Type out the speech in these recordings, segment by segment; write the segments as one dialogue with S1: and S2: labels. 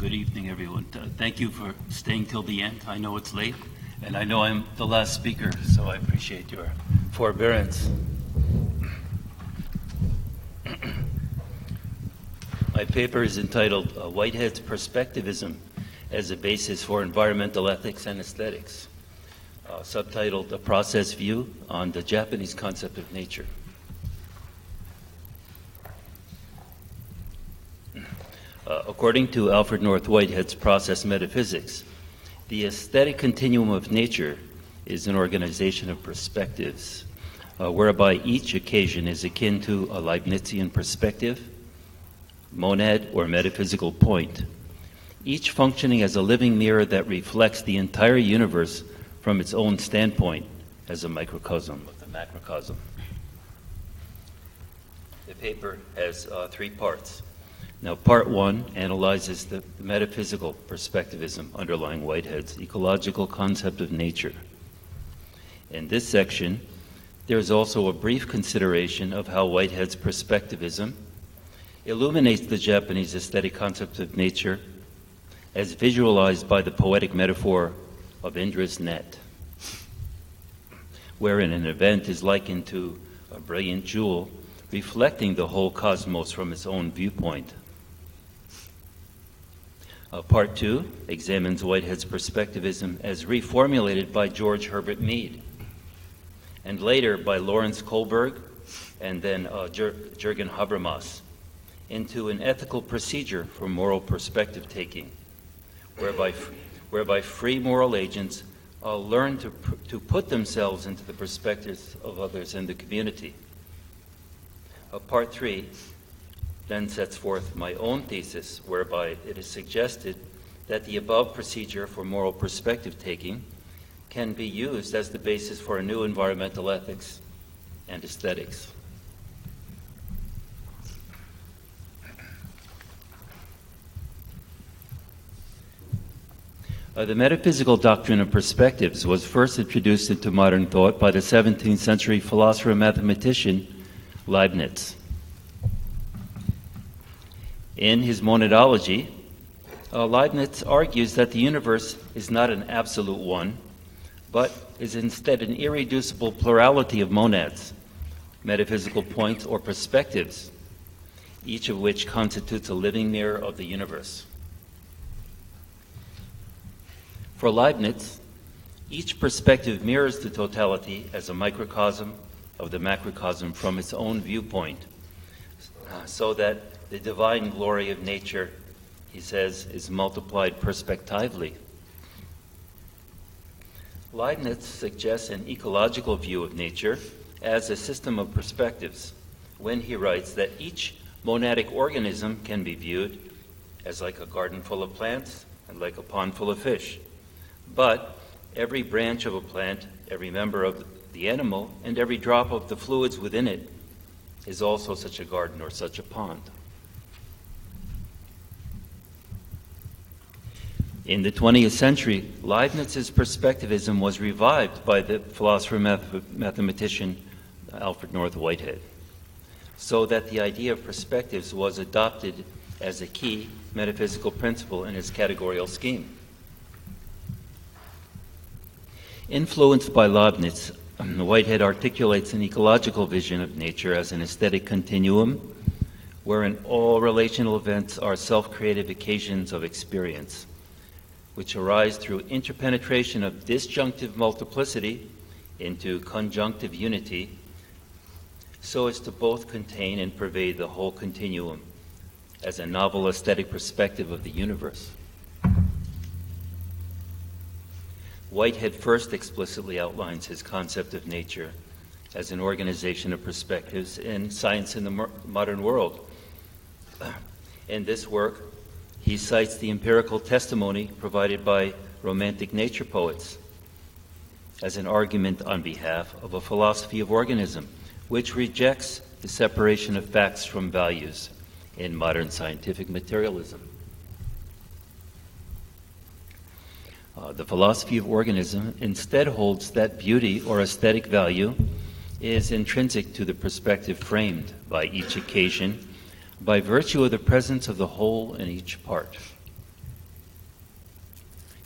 S1: good evening, everyone. Thank you for staying till the end. I know it's late, and I know I'm the last speaker, so I appreciate your forbearance. My paper is entitled Whitehead's Perspectivism as a Basis for Environmental Ethics and Aesthetics, subtitled A Process View on the Japanese Concept of Nature. According to Alfred North Whitehead's process metaphysics, the aesthetic continuum of nature is an organization of perspectives, whereby each occasion is akin to a Leibnizian perspective, monad, or metaphysical point, each functioning as a living mirror that reflects the entire universe from its own standpoint as a microcosm of the macrocosm. The paper has 3 parts. Now, part 1 analyzes the metaphysical perspectivism underlying Whitehead's ecological concept of nature. In this section, there is also a brief consideration of how Whitehead's perspectivism illuminates the Japanese aesthetic concept of nature as visualized by the poetic metaphor of Indra's net, wherein an event is likened to a brilliant jewel reflecting the whole cosmos from its own viewpoint. Part 2 examines Whitehead's perspectivism as reformulated by George Herbert Mead, and later by Lawrence Kohlberg, and then Jürgen Habermas, into an ethical procedure for moral perspective taking, whereby free moral agents learn to put themselves into the perspectives of others in the community. Part 3 then sets forth my own thesis, whereby it is suggested that the above procedure for moral perspective taking can be used as the basis for a new environmental ethics and aesthetics. The metaphysical doctrine of perspectives was first introduced into modern thought by the 17th century philosopher and mathematician Leibniz. In his monadology, Leibniz argues that the universe is not an absolute one, but is instead an irreducible plurality of monads, metaphysical points or perspectives, each of which constitutes a living mirror of the universe. For Leibniz, each perspective mirrors the totality as a microcosm of the macrocosm from its own viewpoint, so that the divine glory of nature, he says, is multiplied perspectively. Leibniz suggests an ecological view of nature as a system of perspectives when he writes that each monadic organism can be viewed as like a garden full of plants and like a pond full of fish. But every branch of a plant, every member of the animal, and every drop of the fluids within it is also such a garden or such a pond. In the 20th century, Leibniz's perspectivism was revived by the philosopher mathematician Alfred North Whitehead, so that the idea of perspectives was adopted as a key metaphysical principle in his categorical scheme. Influenced by Leibniz, Whitehead articulates an ecological vision of nature as an aesthetic continuum, wherein all relational events are self-creative occasions of experience, which arise through interpenetration of disjunctive multiplicity into conjunctive unity, so as to both contain and pervade the whole continuum as a novel aesthetic perspective of the universe. Whitehead first explicitly outlines his concept of nature as an organization of perspectives in Science in the Modern World. In this work, he cites the empirical testimony provided by Romantic nature poets as an argument on behalf of a philosophy of organism, which rejects the separation of facts from values in modern scientific materialism. The philosophy of organism instead holds that beauty or aesthetic value is intrinsic to the perspective framed by each occasion by virtue of the presence of the whole in each part.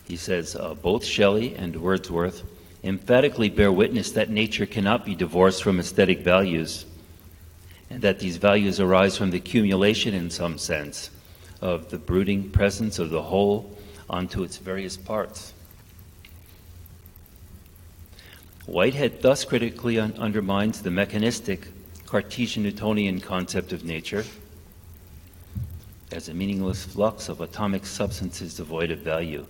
S1: He says, both Shelley and Wordsworth emphatically bear witness that nature cannot be divorced from aesthetic values, and that these values arise from the accumulation, in some sense, of the brooding presence of the whole onto its various parts. Whitehead thus critically undermines the mechanistic Cartesian-Newtonian concept of nature as a meaningless flux of atomic substances devoid of value,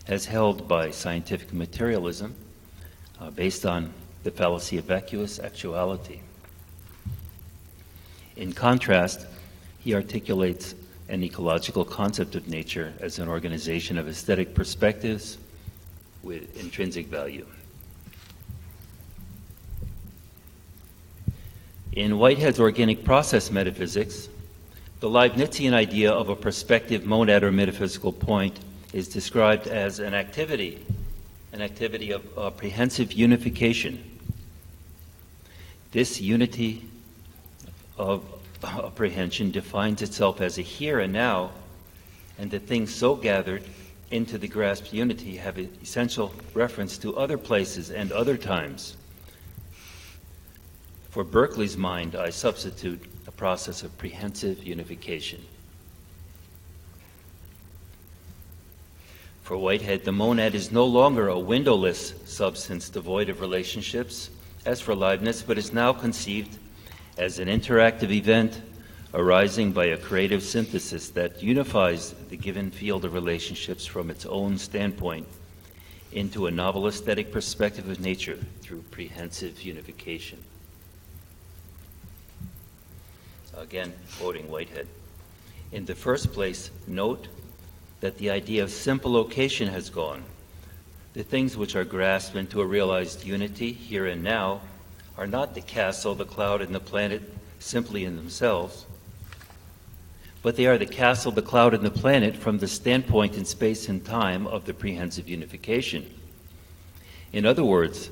S1: as held by scientific materialism, based on the fallacy of vacuous actuality. In contrast, he articulates an ecological concept of nature as an organization of aesthetic perspectives with intrinsic value. In Whitehead's organic process metaphysics, the Leibnizian idea of a perspective monad or metaphysical point is described as an activity of apprehensive unification. This unity of apprehension defines itself as a here and now, and the things so gathered into the grasped unity have an essential reference to other places and other times. For Berkeley's mind, I substitute a process of prehensive unification. For Whitehead, the monad is no longer a windowless substance devoid of relationships, as for Leibniz, but is now conceived as an interactive event arising by a creative synthesis that unifies the given field of relationships from its own standpoint into a novel aesthetic perspective of nature through prehensive unification. Again, quoting Whitehead. In the first place, note that the idea of simple location has gone. The things which are grasped into a realized unity here and now are not the castle, the cloud, and the planet simply in themselves, but they are the castle, the cloud, and the planet from the standpoint in space and time of the prehensive unification. In other words,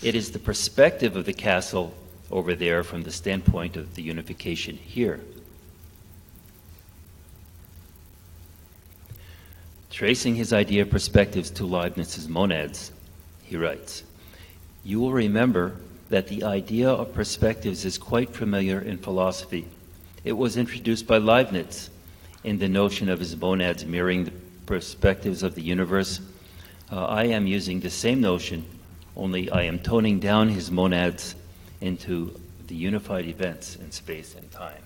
S1: it is the perspective of the castle over there from the standpoint of the unification here. Tracing his idea of perspectives to Leibniz's monads, he writes, "You will remember that the idea of perspectives is quite familiar in philosophy. It was introduced by Leibniz in the notion of his monads mirroring the perspectives of the universe. I am using the same notion, only I am toning down his monads into the unified events in space and time."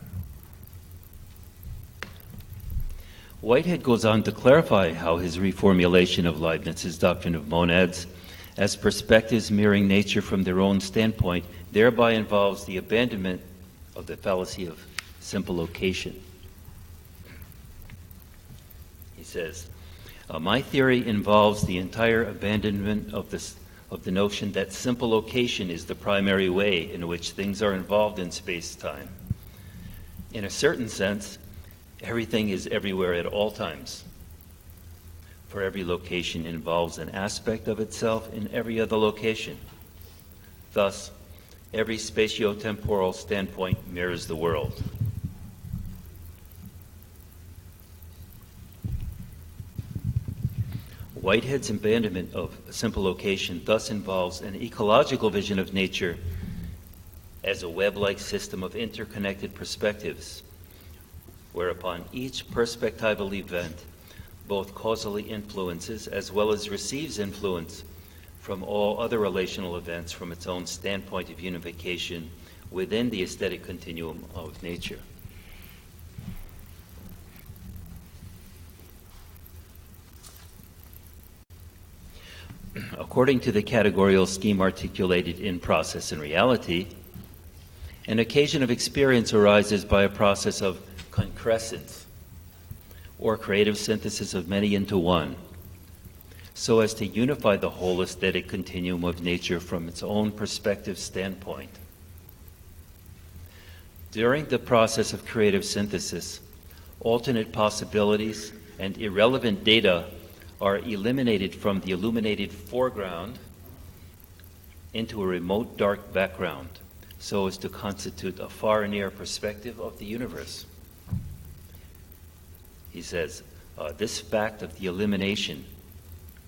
S1: Whitehead goes on to clarify how his reformulation of Leibniz's doctrine of monads as perspectives mirroring nature from their own standpoint thereby involves the abandonment of the fallacy of simple location. He says, "My theory involves the entire abandonment of the notion that simple location is the primary way in which things are involved in space-time. In a certain sense, everything is everywhere at all times, for every location involves an aspect of itself in every other location. Thus, every spatio-temporal standpoint mirrors the world." Whitehead's abandonment of simple location thus involves an ecological vision of nature as a web-like system of interconnected perspectives, whereupon each perspectival event both causally influences as well as receives influence from all other relational events from its own standpoint of unification within the aesthetic continuum of nature. According to the categorical scheme articulated in Process and Reality, an occasion of experience arises by a process of concrescence, or creative synthesis of many into one, so as to unify the whole aesthetic continuum of nature from its own perspective standpoint. During the process of creative synthesis, alternate possibilities and irrelevant data are eliminated from the illuminated foreground into a remote dark background, so as to constitute a far and near perspective of the universe. He says, this fact of the elimination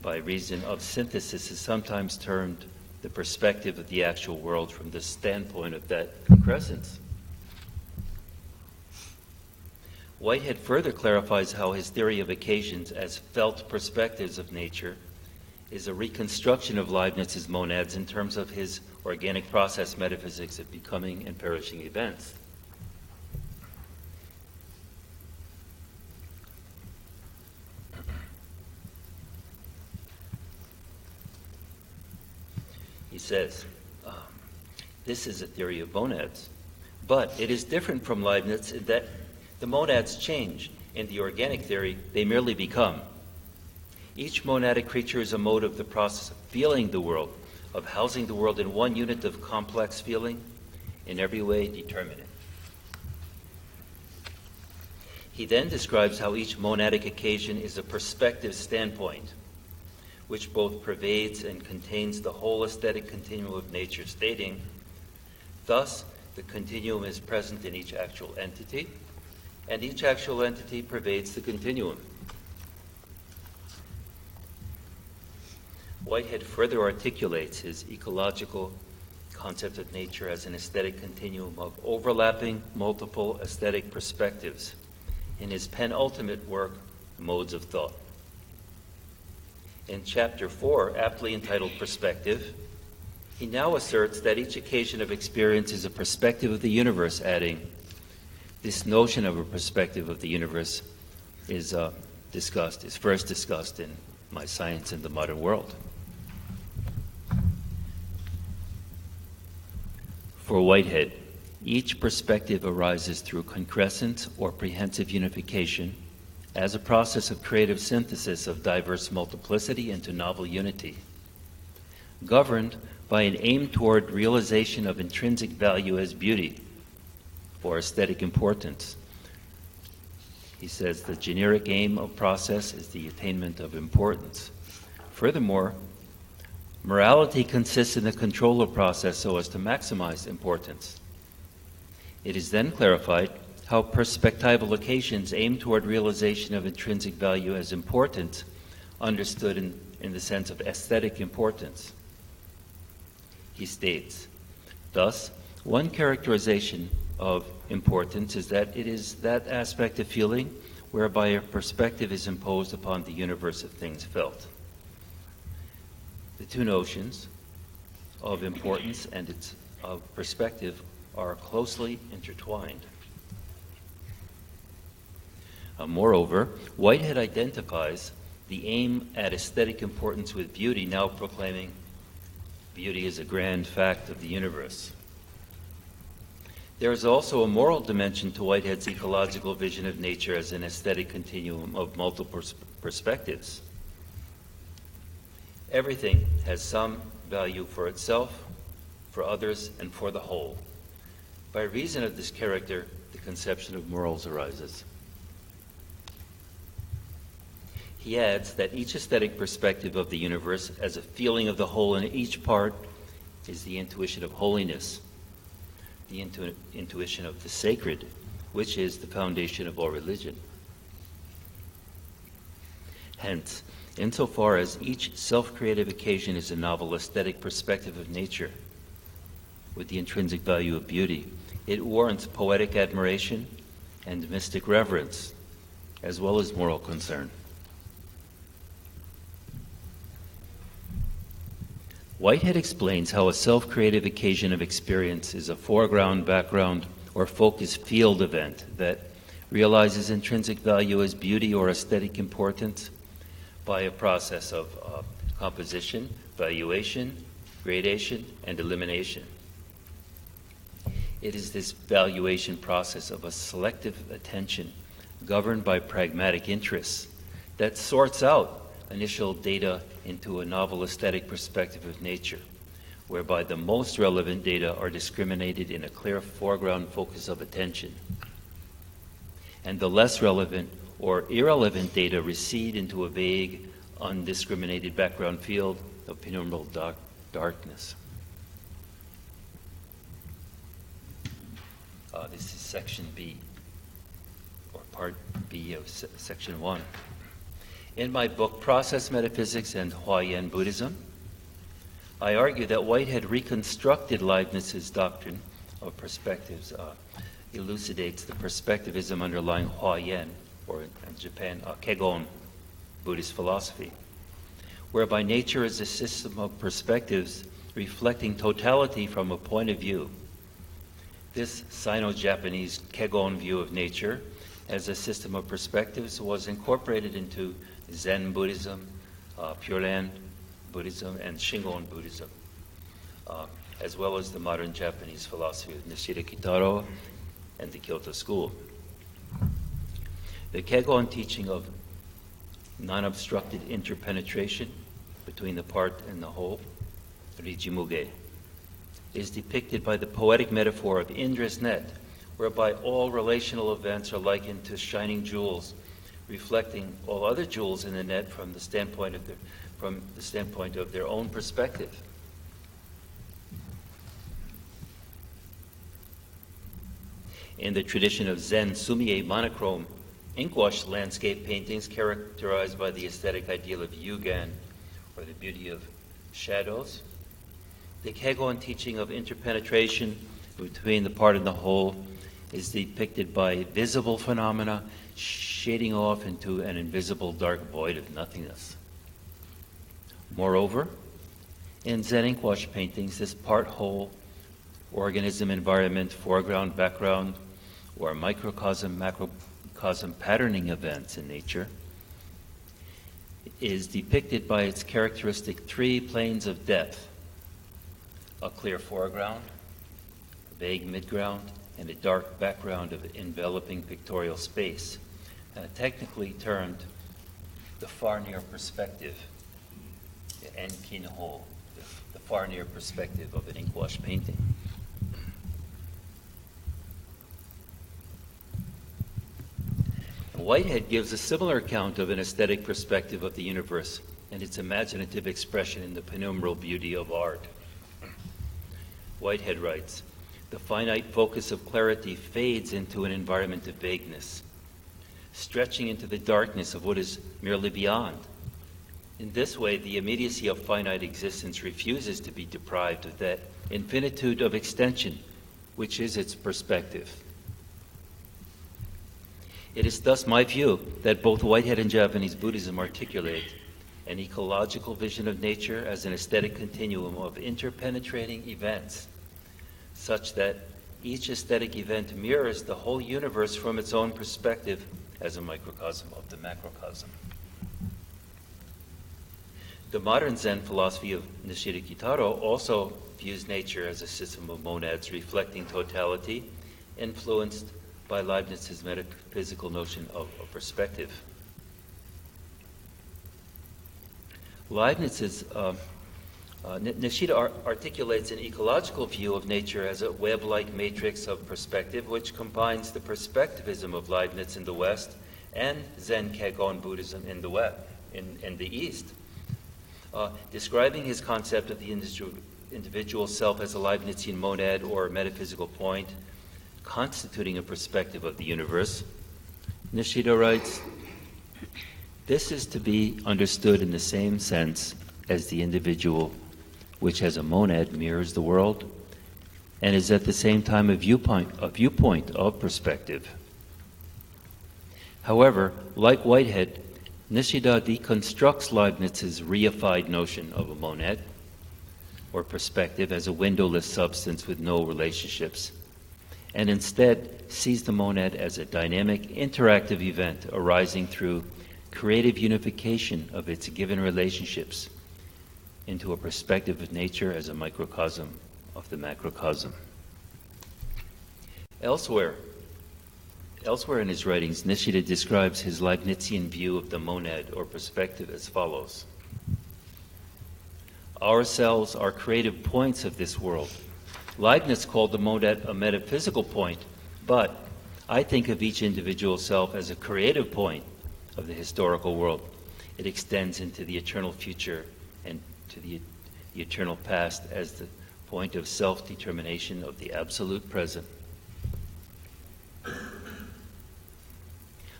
S1: by reason of synthesis, is sometimes termed the perspective of the actual world from the standpoint of that concrescence. Whitehead further clarifies how his theory of occasions as felt perspectives of nature is a reconstruction of Leibniz's monads in terms of his organic process metaphysics of becoming and perishing events. He says, this is a theory of monads, but it is different from Leibniz in that the monads change. In the organic theory, they merely become. Each monadic creature is a mode of the process of feeling the world, of housing the world in one unit of complex feeling, in every way determinate. He then describes how each monadic occasion is a perspective standpoint, which both pervades and contains the whole aesthetic continuum of nature, stating, thus, the continuum is present in each actual entity, and each actual entity pervades the continuum. Whitehead further articulates his ecological concept of nature as an aesthetic continuum of overlapping multiple aesthetic perspectives in his penultimate work, Modes of Thought. In Chapter 4, aptly entitled Perspective, he now asserts that each occasion of experience is a perspective of the universe, adding, this notion of a perspective of the universe is first discussed in My Science in the Modern World. For Whitehead, each perspective arises through concrescent or prehensive unification as a process of creative synthesis of diverse multiplicity into novel unity, governed by an aim toward realization of intrinsic value as beauty or aesthetic importance. He says the generic aim of process is the attainment of importance. Furthermore, morality consists in the control of process so as to maximize importance. It is then clarified how perspectival occasions aim toward realization of intrinsic value as important, understood in the sense of aesthetic importance. He states, thus, one characterization of importance is that it is that aspect of feeling whereby a perspective is imposed upon the universe of things felt. The two notions of importance and of perspective are closely intertwined. Moreover, Whitehead identifies the aim at aesthetic importance with beauty, now proclaiming beauty is a grand fact of the universe. There is also a moral dimension to Whitehead's ecological vision of nature as an aesthetic continuum of multiple perspectives. Everything has some value for itself, for others, and for the whole. By reason of this character, the conception of morals arises. He adds that each aesthetic perspective of the universe as a feeling of the whole in each part is the intuition of holiness, the intuition of the sacred, which is the foundation of all religion. Hence, insofar as each self-creative occasion is a novel aesthetic perspective of nature, with the intrinsic value of beauty, it warrants poetic admiration and mystic reverence, as well as moral concern. Whitehead explains how a self-creative occasion of experience is a foreground, background, or focus field event that realizes intrinsic value as beauty or aesthetic importance by a process of composition, valuation, gradation, and elimination. It is this valuation process of a selective attention governed by pragmatic interests that sorts out initial data into a novel aesthetic perspective of nature, whereby the most relevant data are discriminated in a clear foreground focus of attention, and the less relevant or irrelevant data recede into a vague, undiscriminated background field of penumbral darkness. This is section B, or part B of section 1. In my book, Process Metaphysics and Huayan Buddhism, I argue that Whitehead reconstructed Leibniz's doctrine of perspectives, elucidates the perspectivism underlying Huayan, or in Japan, Kegon Buddhist philosophy, whereby nature is a system of perspectives reflecting totality from a point of view. This Sino-Japanese Kegon view of nature as a system of perspectives was incorporated into Zen Buddhism, Pure Land Buddhism, and Shingon Buddhism, as well as the modern Japanese philosophy of Nishida Kitaro and the Kyoto School. The Kegon teaching of non-obstructed interpenetration between the part and the whole, Rijimuge, is depicted by the poetic metaphor of Indra's net, whereby all relational events are likened to shining jewels, reflecting all other jewels in the net from the standpoint of their own perspective. In the tradition of Zen Sumie monochrome ink-wash landscape paintings characterized by the aesthetic ideal of Yugan, or the beauty of shadows, the Kegon teaching of interpenetration between the part and the whole is depicted by visible phenomena shading off into an invisible dark void of nothingness. Moreover, in Zen ink-wash paintings, this part-whole organism environment, foreground, background, or microcosm, macrocosm patterning events in nature is depicted by its characteristic three planes of depth: a clear foreground, a vague midground, and a dark background of enveloping pictorial space, technically termed the far near perspective, the enkin ho, the far near perspective of an ink-wash painting. Whitehead gives a similar account of an aesthetic perspective of the universe and its imaginative expression in the penumbral beauty of art. Whitehead writes, "The finite focus of clarity fades into an environment of vagueness, stretching into the darkness of what is merely beyond. In this way, the immediacy of finite existence refuses to be deprived of that infinitude of extension, which is its perspective." It is thus my view that both Whitehead and Japanese Buddhism articulate an ecological vision of nature as an aesthetic continuum of interpenetrating events, such that each aesthetic event mirrors the whole universe from its own perspective as a microcosm of the macrocosm. The modern Zen philosophy of Nishida Kitaro also views nature as a system of monads reflecting totality, influenced by Leibniz's metaphysical notion of perspective. Nishida articulates an ecological view of nature as a web-like matrix of perspective, which combines the perspectivism of Leibniz in the West and Zen Kegon Buddhism in the East. Describing his concept of the individual self as a Leibnizian monad or metaphysical point, constituting a perspective of the universe, Nishida writes, "This is to be understood in the same sense as the individual, which as a monad mirrors the world and is at the same time a viewpoint of perspective." However, like Whitehead, Nishida deconstructs Leibniz's reified notion of a monad or perspective as a windowless substance with no relationships, and instead sees the monad as a dynamic, interactive event arising through creative unification of its given relationships into a perspective of nature as a microcosm of the macrocosm. Elsewhere in his writings, Nishida describes his Leibnizian view of the monad or perspective as follows: "Our selves are creative points of this world. Leibniz called the monad a metaphysical point, but I think of each individual self as a creative point of the historical world. It extends into the eternal future and to the eternal past as the point of self-determination of the absolute present."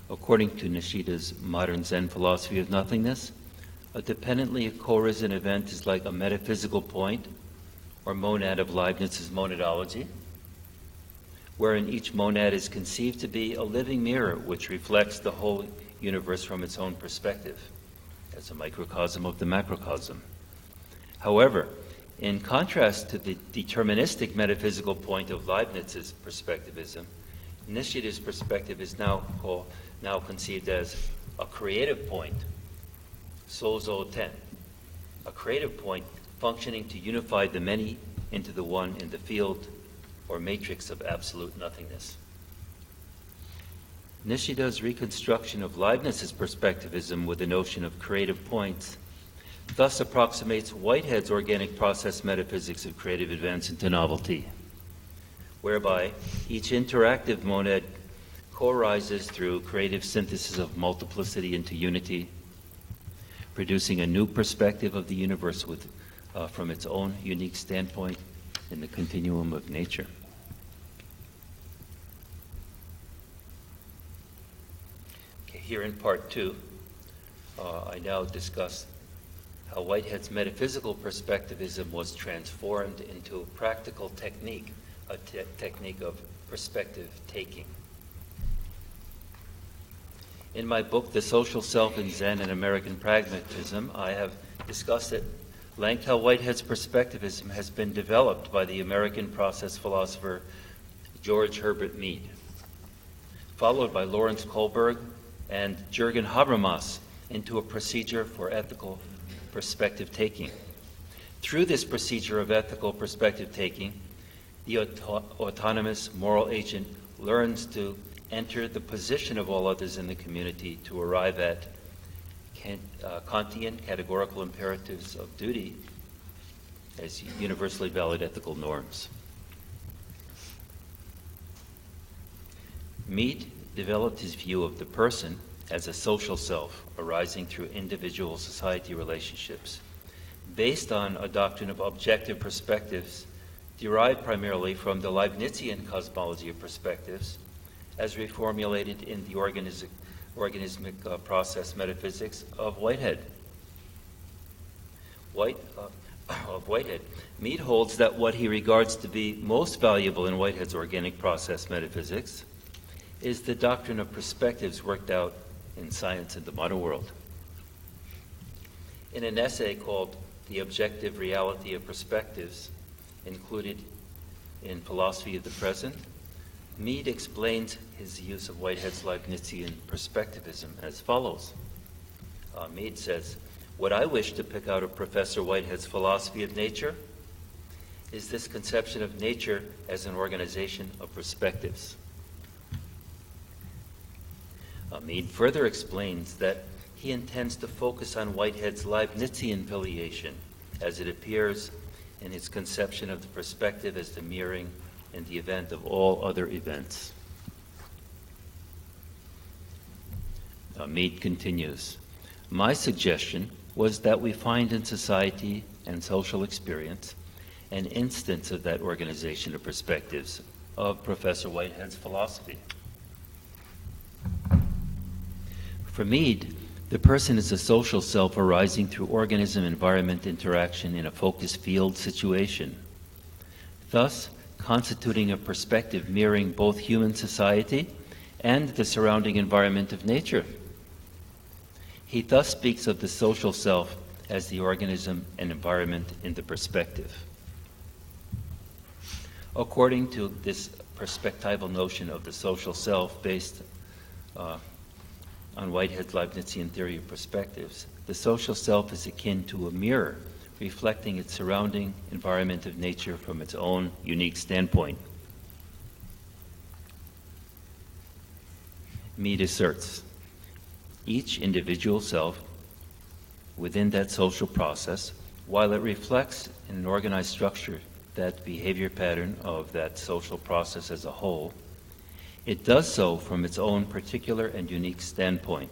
S1: According to Nishida's modern Zen philosophy of nothingness, a dependently co-arisen event is like a metaphysical point or monad of Leibniz's monadology, wherein each monad is conceived to be a living mirror which reflects the whole universe from its own perspective, as a microcosm of the macrocosm. However, in contrast to the deterministic metaphysical point of Leibniz's perspectivism, Nishida's perspective is now conceived as a creative point, sozo ten, a creative point functioning to unify the many into the one in the field or matrix of absolute nothingness. Nishida's reconstruction of Leibniz's perspectivism with the notion of creative points thus approximates Whitehead's organic process metaphysics of creative events into novelty, whereby each interactive monad co-arises through creative synthesis of multiplicity into unity, producing a new perspective of the universe from its own unique standpoint in the continuum of nature. Okay, here in part 2, I now discuss how Whitehead's metaphysical perspectivism was transformed into a practical technique, a technique of perspective taking. In my book, The Social Self in Zen and American Pragmatism, I have discussed at length how Whitehead's perspectivism has been developed by the American process philosopher George Herbert Mead, followed by Lawrence Kohlberg and Jürgen Habermas into a procedure for ethical perspective taking. Through this procedure of ethical perspective taking, the autonomous moral agent learns to enter the position of all others in the community to arrive at Kantian categorical imperatives of duty as universally valid ethical norms. Mead developed his view of the person as a social self arising through individual society relationships, based on a doctrine of objective perspectives derived primarily from the Leibnizian cosmology of perspectives, as reformulated in the organismic process metaphysics of Whitehead. Mead holds that what he regards to be most valuable in Whitehead's organic process metaphysics is the doctrine of perspectives worked out in Science in the Modern World. In an essay called The Objective Reality of Perspectives, included in Philosophy of the Present, Mead explains his use of Whitehead's Leibnizian perspectivism as follows. Mead says, "What I wish to pick out of Professor Whitehead's philosophy of nature is this conception of nature as an organization of perspectives." Mead further explains that he intends to focus on Whitehead's Leibnizian filiation as it appears in his conception of the perspective as the mirroring and the event of all other events. Mead continues, "My suggestion was that we find in society and social experience an instance of that organization of perspectives of Professor Whitehead's philosophy. For Mead, the person is a social self arising through organism-environment interaction in a focused field situation, thus constituting a perspective mirroring both human society and the surrounding environment of nature. He thus speaks of the social self as the organism and environment in the perspective. According to this perspectival notion of the social self based on Whitehead's Leibnizian theory of perspectives, the social self is akin to a mirror reflecting its surrounding environment of nature from its own unique standpoint. Mead asserts, each individual self within that social process, while it reflects in an organized structure that behavior pattern of that social process as a whole, it does so from its own particular and unique standpoint.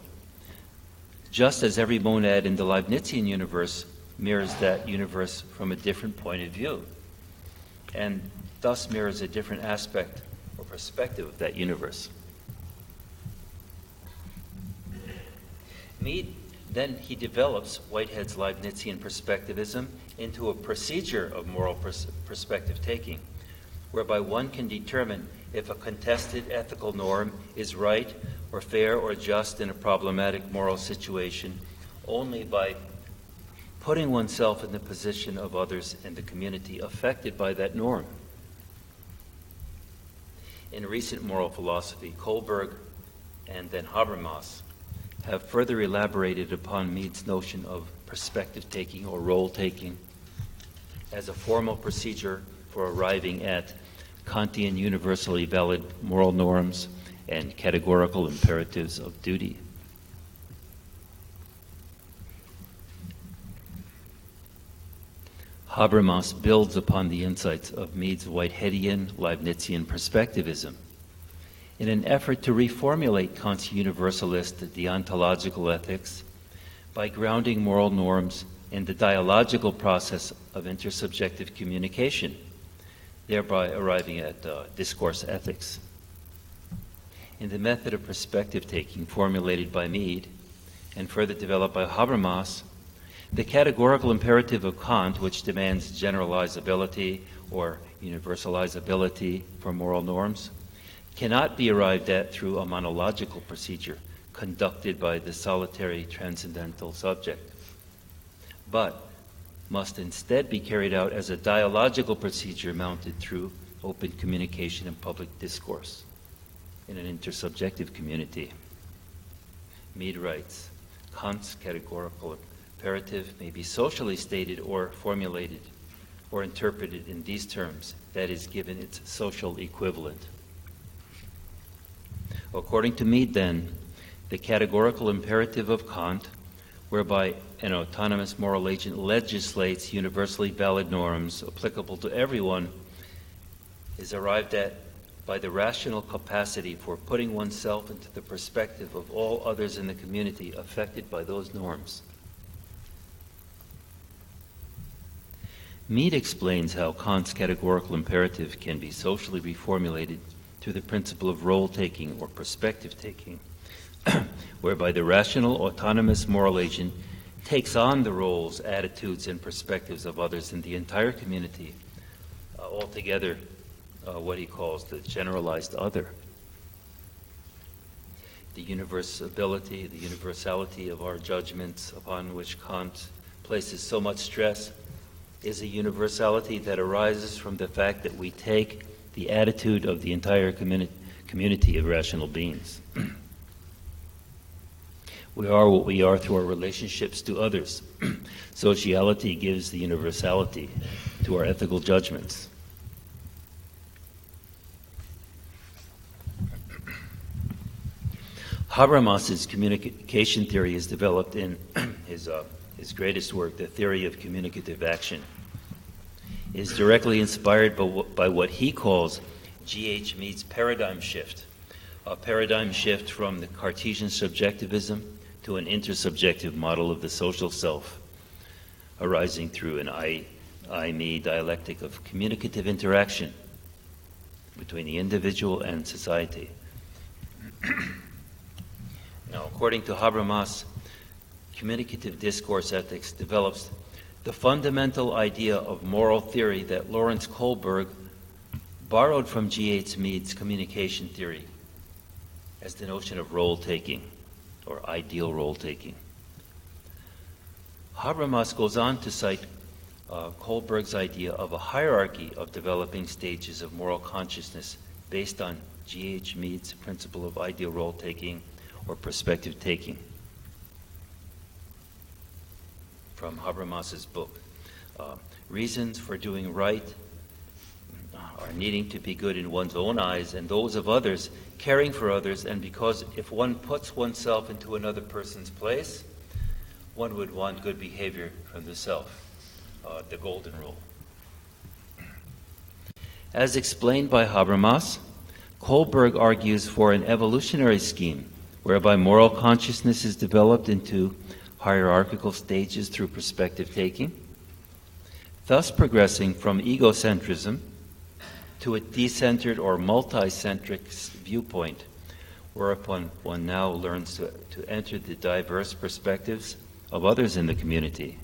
S1: Just as every monad in the Leibnizian universe mirrors that universe from a different point of view, and thus mirrors a different aspect or perspective of that universe. Mead, then he develops Whitehead's Leibnizian perspectivism into a procedure of moral perspective taking, whereby one can determine if a contested ethical norm is right or fair or just in a problematic moral situation only by putting oneself in the position of others in the community affected by that norm. In recent moral philosophy, Kohlberg and then Habermas have further elaborated upon Mead's notion of perspective-taking or role-taking as a formal procedure for arriving at Kantian universally valid moral norms and categorical imperatives of duty. Habermas builds upon the insights of Mead's Whiteheadian Leibnizian perspectivism in an effort to reformulate Kant's universalist deontological ethics by grounding moral norms in the dialogical process of intersubjective communication, thereby arriving at discourse ethics. In the method of perspective-taking formulated by Mead and further developed by Habermas, the categorical imperative of Kant, which demands generalizability or universalizability for moral norms, cannot be arrived at through a monological procedure conducted by the solitary transcendental subject, but must instead be carried out as a dialogical procedure mounted through open communication and public discourse in an intersubjective community. Mead writes, Kant's categorical imperative may be socially stated or formulated or interpreted in these terms, that is, given its social equivalent. According to Mead, then, the categorical imperative of Kant, whereby an autonomous moral agent legislates universally valid norms applicable to everyone, is arrived at by the rational capacity for putting oneself into the perspective of all others in the community affected by those norms. Mead explains how Kant's categorical imperative can be socially reformulated through the principle of role-taking or perspective-taking, whereby the rational, autonomous moral agent takes on the roles, attitudes, and perspectives of others in the entire community, altogether what he calls the generalized other. The universality of our judgments upon which Kant places so much stress is a universality that arises from the fact that we take the attitude of the entire community of rational beings. We are what we are through our relationships to others. Sociality gives the universality to our ethical judgments. Habermas's communication theory is developed in his greatest work, The Theory of Communicative Action. It is directly inspired by what he calls G.H. Mead's paradigm shift, a paradigm shift from the Cartesian subjectivism to an intersubjective model of the social self, arising through an I-me dialectic of communicative interaction between the individual and society. Now, according to Habermas, communicative discourse ethics develops the fundamental idea of moral theory that Lawrence Kohlberg borrowed from G.H. Mead's communication theory as the notion of role-taking or ideal role-taking. Habermas goes on to cite Kohlberg's idea of a hierarchy of developing stages of moral consciousness based on G.H. Mead's principle of ideal role-taking or perspective-taking. From Habermas's book, reasons for doing right are needing to be good in one's own eyes and those of others, caring for others, and because if one puts oneself into another person's place, one would want good behavior from the self, the golden rule. As explained by Habermas, Kohlberg argues for an evolutionary scheme whereby moral consciousness is developed into hierarchical stages through perspective-taking, thus progressing from egocentrism to a decentered or multi-centric viewpoint, whereupon one now learns to enter the diverse perspectives of others in the community.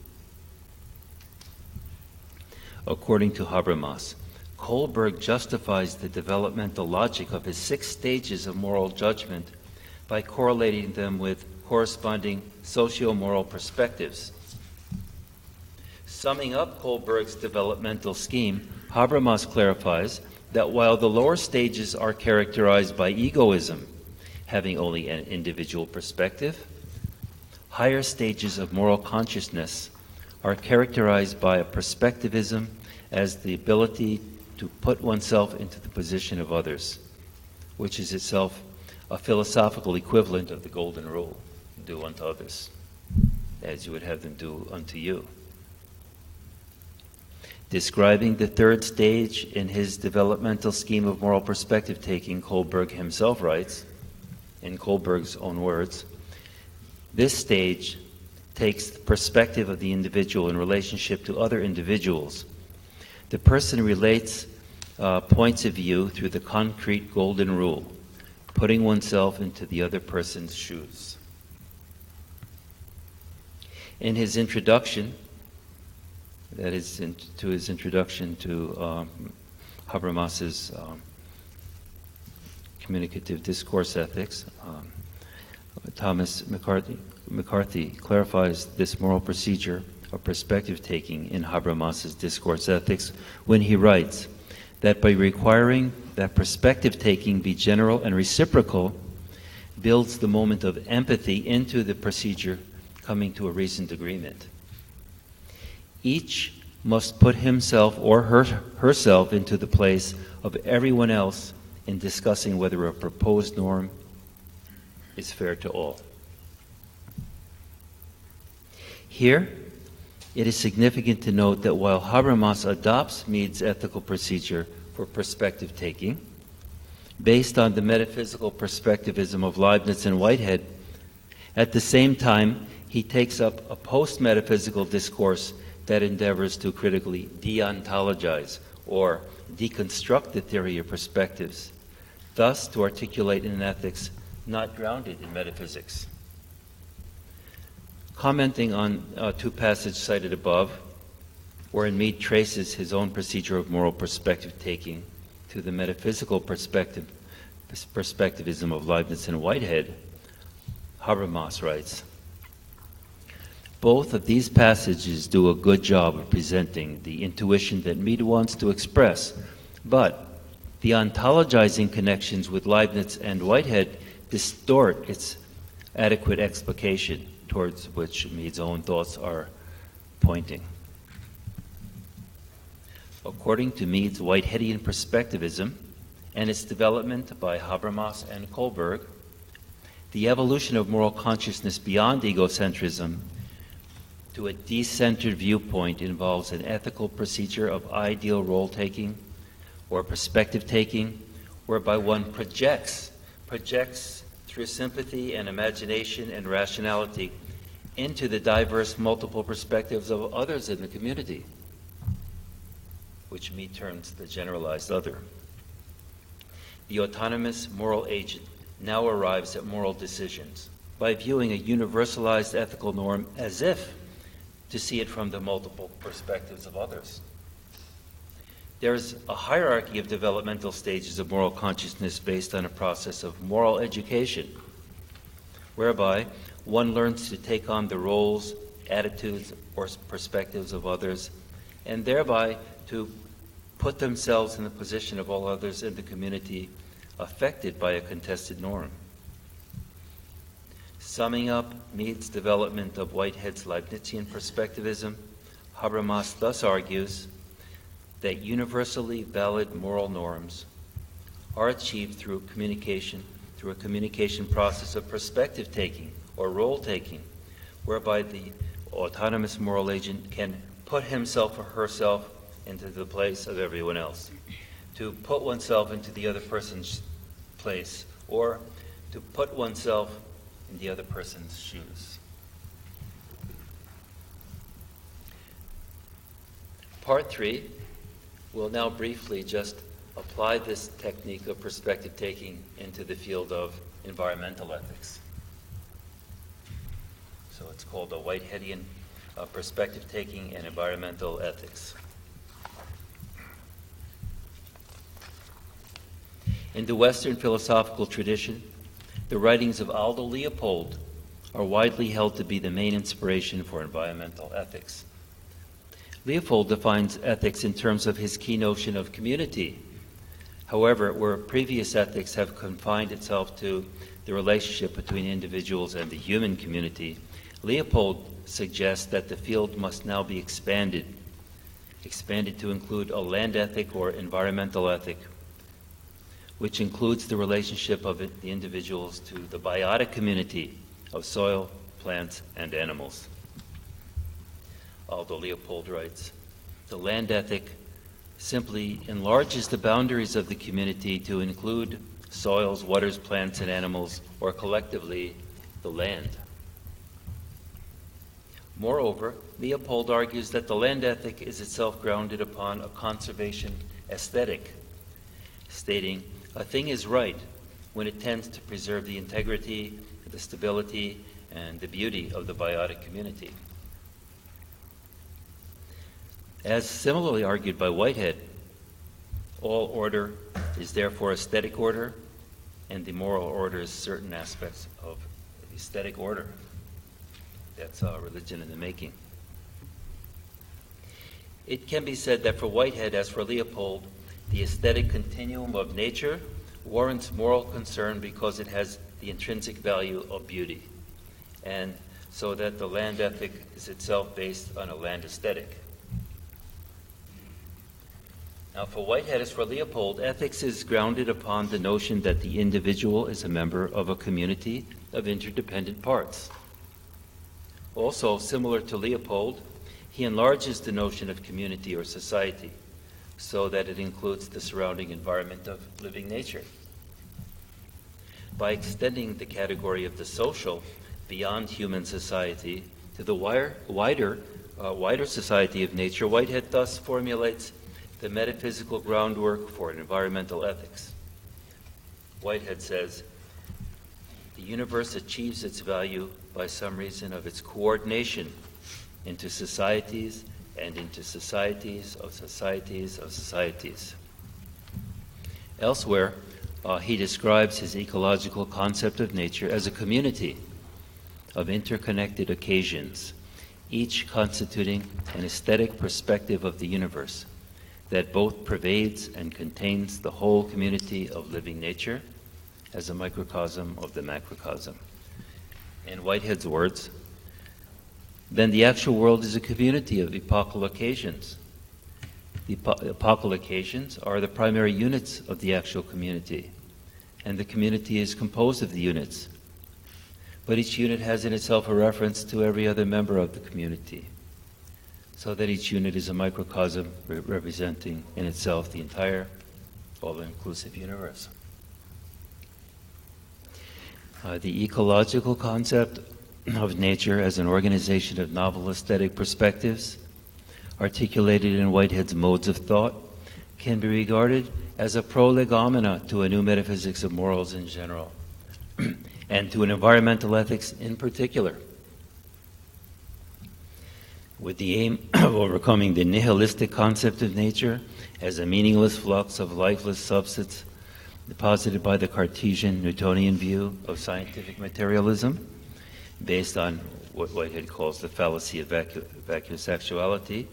S1: According to Habermas, Kohlberg justifies the developmental logic of his 6 stages of moral judgment by correlating them with corresponding socio-moral perspectives. Summing up Kohlberg's developmental scheme, Habermas clarifies that while the lower stages are characterized by egoism, having only an individual perspective, higher stages of moral consciousness are characterized by a perspectivism as the ability to put oneself into the position of others, which is itself a philosophical equivalent of the golden rule, do unto others as you would have them do unto you. Describing the 3rd stage in his developmental scheme of moral perspective taking, Kohlberg himself writes, in Kohlberg's own words, this stage takes the perspective of the individual in relationship to other individuals. The person relates points of view through the concrete golden rule, putting oneself into the other person's shoes. In his introduction, that is to his introduction to Habermas's communicative discourse ethics, Thomas McCarthy clarifies this moral procedure of perspective taking in Habermas's discourse ethics when he writes that by requiring that perspective taking be general and reciprocal, builds the moment of empathy into the procedure, coming to a reasoned agreement. Each must put himself or herself into the place of everyone else in discussing whether a proposed norm is fair to all. Here, it is significant to note that while Habermas adopts Mead's ethical procedure for perspective taking, based on the metaphysical perspectivism of Leibniz and Whitehead, at the same time he takes up a post-metaphysical discourse that endeavors to critically deontologize or deconstruct the theory of perspectives, thus to articulate an ethics not grounded in metaphysics. Commenting on 2 passages cited above, wherein Mead traces his own procedure of moral perspective taking to the metaphysical perspectivism of Leibniz and Whitehead, Habermas writes, both of these passages do a good job of presenting the intuition that Mead wants to express, but the ontologizing connections with Leibniz and Whitehead distort its adequate explication, towards which Mead's own thoughts are pointing. According to Mead's Whiteheadian perspectivism and its development by Habermas and Kohlberg, the evolution of moral consciousness beyond egocentrism to a decentered viewpoint involves an ethical procedure of ideal role-taking or perspective-taking, whereby one projects through sympathy and imagination and rationality into the diverse multiple perspectives of others in the community, which Mead terms the generalized other. The autonomous moral agent now arrives at moral decisions by viewing a universalized ethical norm as if to see it from the multiple perspectives of others. There's a hierarchy of developmental stages of moral consciousness based on a process of moral education, whereby one learns to take on the roles, attitudes, or perspectives of others, and thereby to put themselves in the position of all others in the community affected by a contested norm. Summing up Mead's development of Whitehead's Leibnizian perspectivism, Habermas thus argues that universally valid moral norms are achieved through a communication process of perspective taking or role taking, whereby the autonomous moral agent can put himself or herself into the place of everyone else, to put oneself into the other person's place, or to put oneself in the other person's shoes. Part 3 will now briefly just apply this technique of perspective taking into the field of environmental ethics. So it's called a Whiteheadian perspective-taking and environmental ethics. In the Western philosophical tradition, the writings of Aldo Leopold are widely held to be the main inspiration for environmental ethics. Leopold defines ethics in terms of his key notion of community. However, where previous ethics have confined itself to the relationship between individuals and the human community, Leopold suggests that the field must now be expanded to include a land ethic or environmental ethic, which includes the relationship of the individuals to the biotic community of soil, plants, and animals. Aldo Leopold writes, the land ethic simply enlarges the boundaries of the community to include soils, waters, plants, and animals, or collectively, the land. Moreover, Leopold argues that the land ethic is itself grounded upon a conservation aesthetic, stating, a thing is right when it tends to preserve the integrity, the stability, and the beauty of the biotic community. As similarly argued by Whitehead, all order is therefore aesthetic order, and the moral order is certain aspects of aesthetic order. That's religion in the making. It can be said that for Whitehead, as for Leopold, the aesthetic continuum of nature warrants moral concern because it has the intrinsic value of beauty, and so that the land ethic is itself based on a land aesthetic. Now, for Whitehead, as for Leopold, ethics is grounded upon the notion that the individual is a member of a community of interdependent parts. Also, similar to Leopold, he enlarges the notion of community or society so that it includes the surrounding environment of living nature. By extending the category of the social beyond human society to the wider society of nature, Whitehead thus formulates the metaphysical groundwork for environmental ethics. Whitehead says, the universe achieves its value by some reason of its coordination into societies and into societies of societies of societies. Elsewhere, he describes his ecological concept of nature as a community of interconnected occasions, each constituting an aesthetic perspective of the universe that both pervades and contains the whole community of living nature as a microcosm of the macrocosm. In Whitehead's words, then the actual world is a community of epochal occasions. The epochal occasions are the primary units of the actual community, and the community is composed of the units. But each unit has in itself a reference to every other member of the community, so that each unit is a microcosm representing in itself the entire, all-inclusive universe. The ecological concept of nature as an organization of novel aesthetic perspectives, articulated in Whitehead's modes of thought, can be regarded as a prolegomena to a new metaphysics of morals in general, and to an environmental ethics in particular, with the aim of overcoming the nihilistic concept of nature as a meaningless flux of lifeless substance deposited by the Cartesian Newtonian view of scientific materialism, based on what Whitehead calls the fallacy of vacuous actuality.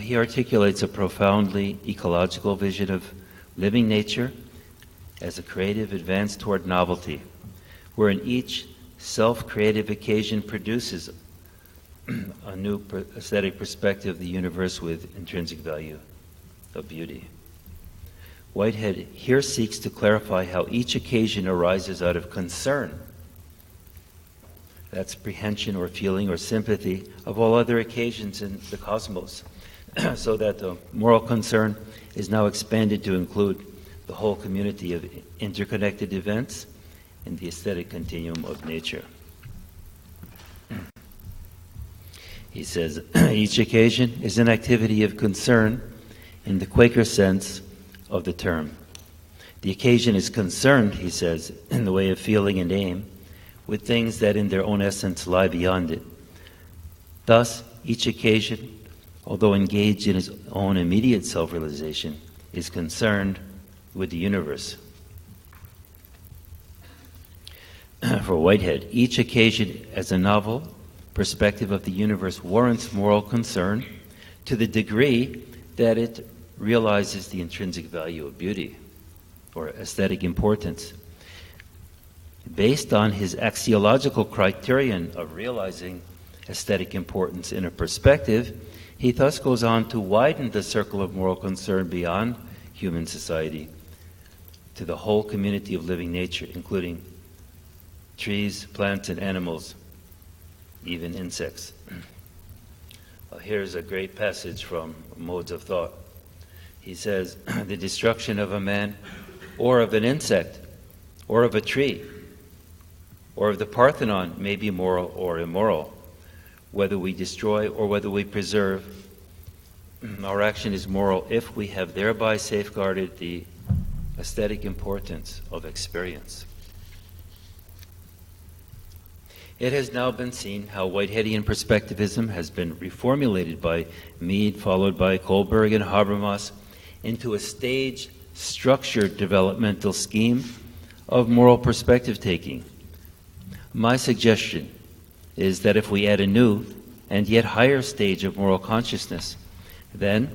S1: He articulates a profoundly ecological vision of living nature as a creative advance toward novelty, wherein each self-creative occasion produces a new aesthetic perspective of the universe with intrinsic value of beauty. Whitehead here seeks to clarify how each occasion arises out of concern, that's apprehension or feeling or sympathy of all other occasions in the cosmos, so that the moral concern is now expanded to include the whole community of interconnected events in the aesthetic continuum of nature. He says, each occasion is an activity of concern in the Quaker sense of the term. The occasion is concerned, he says, in the way of feeling and aim, with things that in their own essence lie beyond it. Thus, each occasion, although engaged in its own immediate self-realization, is concerned with the universe. For Whitehead, each occasion as a novel perspective of the universe warrants moral concern to the degree that it realizes the intrinsic value of beauty or aesthetic importance. Based on his axiological criterion of realizing aesthetic importance in a perspective, he thus goes on to widen the circle of moral concern beyond human society to the whole community of living nature, including trees, plants, and animals, even insects. Here's a great passage from Modes of Thought. He says, the destruction of a man or of an insect or of a tree or of the Parthenon may be moral or immoral. Whether we destroy or whether we preserve, our action is moral if we have thereby safeguarded the aesthetic importance of experience. It has now been seen how Whiteheadian perspectivism has been reformulated by Mead, followed by Kohlberg and Habermas, into a staged, structured developmental scheme of moral perspective taking. My suggestion is that if we add a new and yet higher stage of moral consciousness, then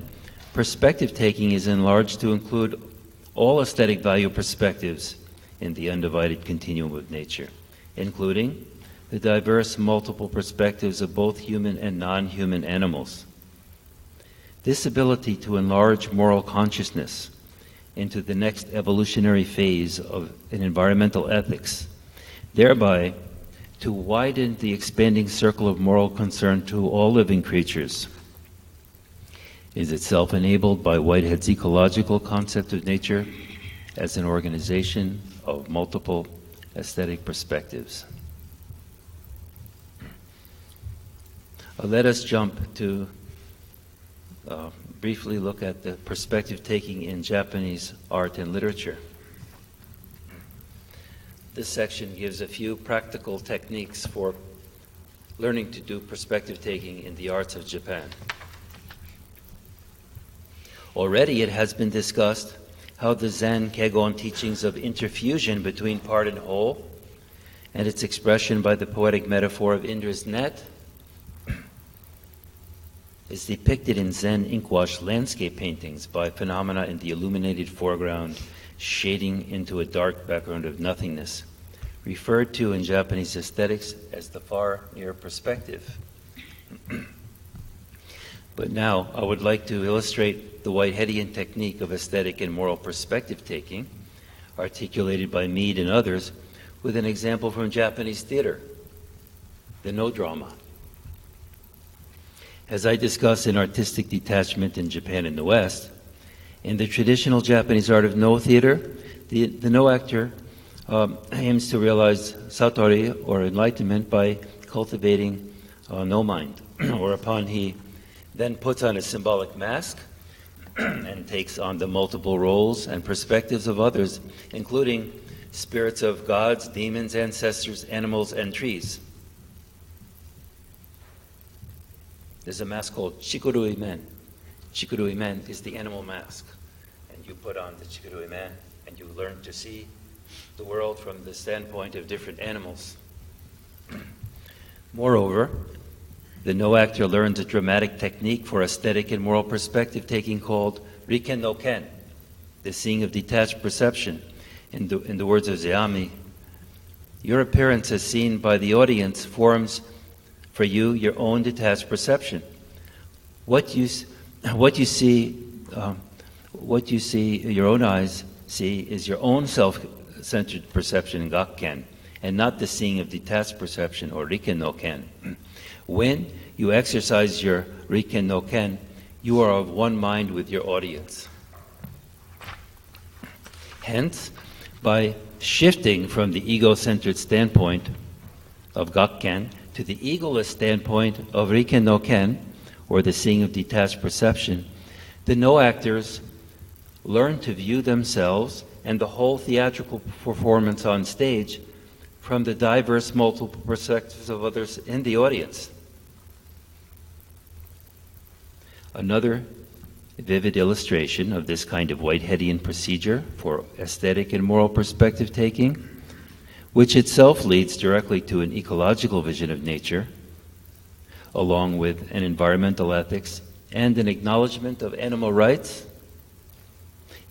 S1: perspective taking is enlarged to include all aesthetic value perspectives in the undivided continuum of nature, including the diverse multiple perspectives of both human and non-human animals. This ability to enlarge moral consciousness into the next evolutionary phase of an environmental ethics, thereby to widen the expanding circle of moral concern to all living creatures, is itself enabled by Whitehead's ecological concept of nature as an organization of multiple aesthetic perspectives. Let us jump to briefly look at the perspective taking in Japanese art and literature. This section gives a few practical techniques for learning to do perspective taking in the arts of Japan. Already it has been discussed how the Zen Kegon teachings of interfusion between part and whole and its expression by the poetic metaphor of Indra's net is depicted in Zen inkwash landscape paintings by phenomena in the illuminated foreground shading into a dark background of nothingness, referred to in Japanese aesthetics as the far near perspective. But now I would like to illustrate the Whiteheadian technique of aesthetic and moral perspective taking, articulated by Mead and others, with an example from Japanese theater, the no drama. As I discuss in Artistic Detachment in Japan and the West, in the traditional Japanese art of no theater, the no actor aims to realize satori, or enlightenment, by cultivating no mind, whereupon he then puts on a symbolic mask and takes on the multiple roles and perspectives of others, including spirits of gods, demons, ancestors, animals, and trees. There's a mask called Chikurui Men. Chikurui Men is the animal mask. And you put on the Chikurui Men and you learn to see the world from the standpoint of different animals. Moreover, the no actor learns a dramatic technique for aesthetic and moral perspective taking called Riken no Ken, the seeing of detached perception. In the words of Zeami, your appearance as seen by the audience forms for you your own detached perception. What you see, your own eyes see, is your own self-centered perception in Gakken, and not the seeing of detached perception, or Riken no Ken. When you exercise your Riken no Ken, you are of one mind with your audience. Hence, by shifting from the ego-centered standpoint of Gakken to the egoless standpoint of Riken no Ken, or the seeing of detached perception, the no actors learn to view themselves and the whole theatrical performance on stage from the diverse multiple perspectives of others in the audience. Another vivid illustration of this kind of Whiteheadian procedure for aesthetic and moral perspective taking, which itself leads directly to an ecological vision of nature, along with an environmental ethics and an acknowledgement of animal rights,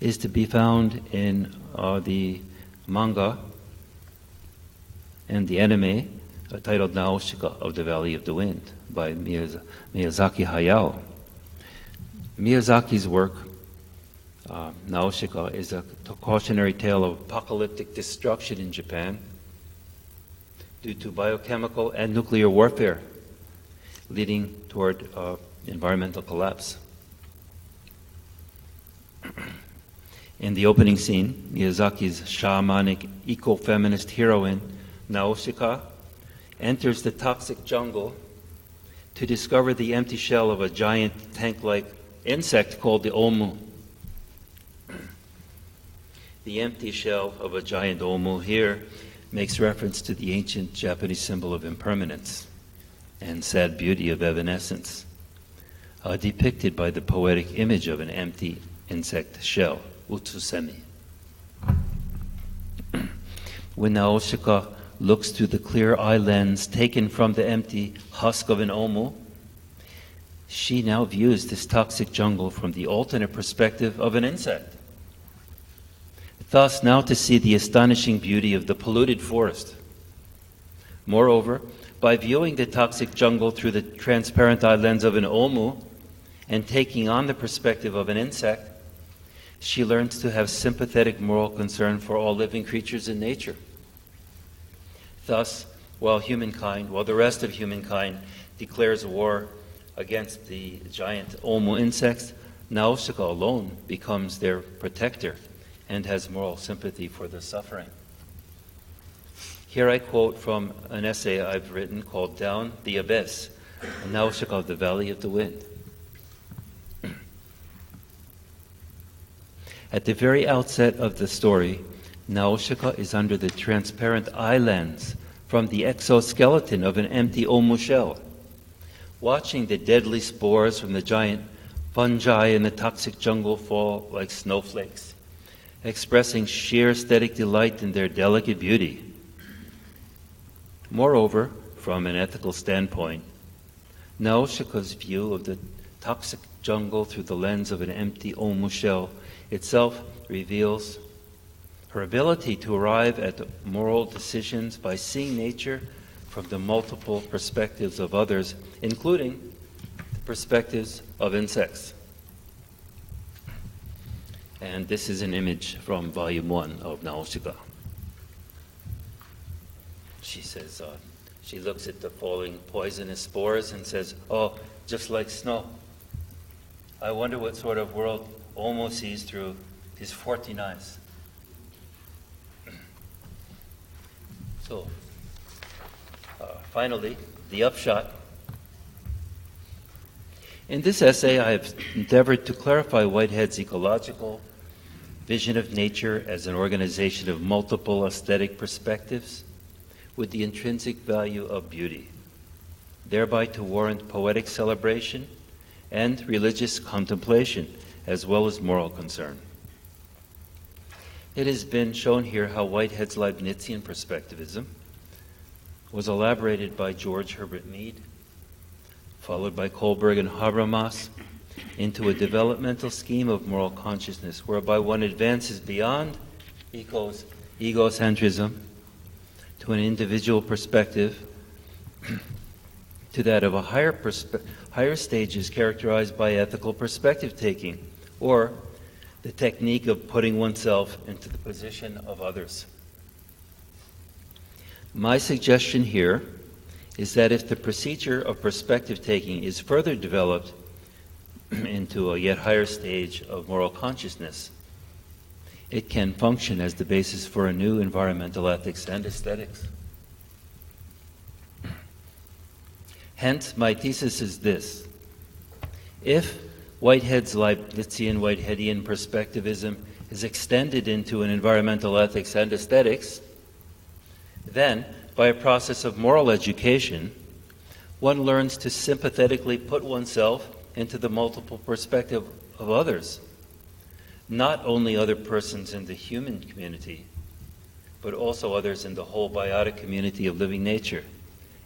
S1: is to be found in the manga and the anime titled Nausicaa of the Valley of the Wind by Miyazaki Hayao. Miyazaki's work, Nausicaa, is a cautionary tale of apocalyptic destruction in Japan due to biochemical and nuclear warfare, leading toward environmental collapse. In the opening scene, Miyazaki's shamanic eco-feminist heroine, Nausicaa, enters the toxic jungle to discover the empty shell of a giant tank-like insect called the omu. The empty shell of a giant omu here makes reference to the ancient Japanese symbol of impermanence and sad beauty of evanescence, depicted by the poetic image of an empty insect shell, utsusemi. When Nausicaa looks through the clear eye lens taken from the empty husk of an omu, she now views this toxic jungle from the alternate perspective of an insect. Thus, now to see the astonishing beauty of the polluted forest. Moreover, by viewing the toxic jungle through the transparent eye lens of an omu and taking on the perspective of an insect, she learns to have sympathetic moral concern for all living creatures in nature. Thus, while the rest of humankind declares war against the giant omu insects, Nausicaa alone becomes their protector and has moral sympathy for the suffering. Here I quote from an essay I've written called Down the Abyss, Nausicaa of the Valley of the Wind. At the very outset of the story, Nausicaa is under the transparent eye lens from the exoskeleton of an empty omu shell, watching the deadly spores from the giant fungi in the toxic jungle fall like snowflakes, expressing sheer aesthetic delight in their delicate beauty. Moreover, from an ethical standpoint, Nausicaa's view of the toxic jungle through the lens of an empty omu shell itself reveals her ability to arrive at moral decisions by seeing nature from the multiple perspectives of others, including the perspectives of insects. And this is an image from Volume 1 of Nausicaa. She says, she looks at the falling poisonous spores and says, "Oh, just like snow. I wonder what sort of world Omu sees through his 14 eyes." So, finally, the upshot. In this essay, I have endeavored to clarify Whitehead's ecological vision of nature as an organization of multiple aesthetic perspectives with the intrinsic value of beauty, thereby to warrant poetic celebration and religious contemplation, as well as moral concern. It has been shown here how Whitehead's Leibnizian perspectivism was elaborated by George Herbert Mead, followed by Kohlberg and Habermas, into a developmental scheme of moral consciousness whereby one advances beyond egocentrism to an individual perspective, to that of a higher stages characterized by ethical perspective taking, or the technique of putting oneself into the position of others. My suggestion here is that if the procedure of perspective taking is further developed into a yet higher stage of moral consciousness, it can function as the basis for a new environmental ethics and aesthetics. Hence, my thesis is this: if Whitehead's Leibnizian Whiteheadian perspectivism is extended into an environmental ethics and aesthetics, then, by a process of moral education, one learns to sympathetically put oneself into the multiple perspective of others, not only other persons in the human community, but also others in the whole biotic community of living nature,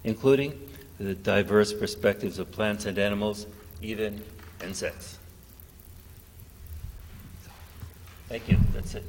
S1: including the diverse perspectives of plants and animals, even insects. Thank you. That's it.